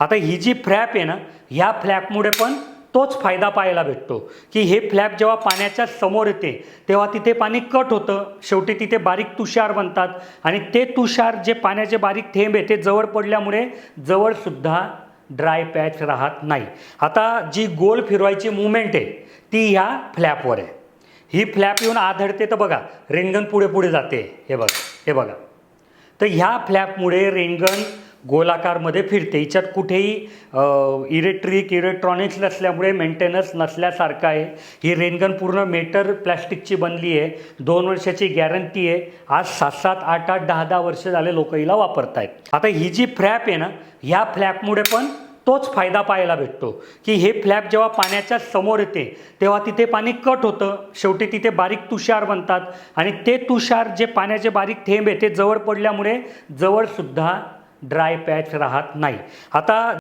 आता ही जी फ्लॅप आहे ना, ह्या फ्लॅपमुळे पण तोच फायदा पाहायला भेटतो की हे फ्लॅप जेव्हा पाण्याच्या समोर येते तेव्हा तिथे पाणी कट होतं, शेवटी तिथे बारीक तुषार बनतात आणि ते तुषार जे पाण्याचे बारीक थेंब आहे ते जवळ पडल्यामुळे जवळसुद्धा ड्राय पॅच राहत नाही। आता जी गोल फिरवायची मूवमेंट आहे ती ह्या फ्लॅपवर आहे। ही फ्लॅप येऊन आधळते तर बघा रेनगन पुढे पुढे जाते, हे बघा हे बघा। तर ह्या फ्लॅपमुळे रेनगन गोलाकारमध्ये फिरते, हिच्यात कुठेही इलेक्ट्रॉनिक्स नसल्यामुळे मेंटेनन्स नसल्यासारखं आहे। ही रेनगन पूर्ण मेटल प्लॅस्टिकची बनली आहे, 2 वर्षाची गॅरंटी आहे। आज 7-7, 8-8, 10-10 वर्ष झाले लोक हिला वापरत आहेत। आता ही जी फ्लॅप आहे ना, ह्या फ्लॅपमुळे पण तोच फायदा पाहायला भेटतो की हे फ्लॅप जेव्हा पाण्याच्या समोर येते तेव्हा तिथे पाणी कट होतं, शेवटी तिथे बारीक तुषार बनतात आणि ते तुषार जे पाण्याचे बारीक थेंब आहे ते जवळ पडल्यामुळे जवळसुद्धा ड्राय पॅच राहत नाही। आता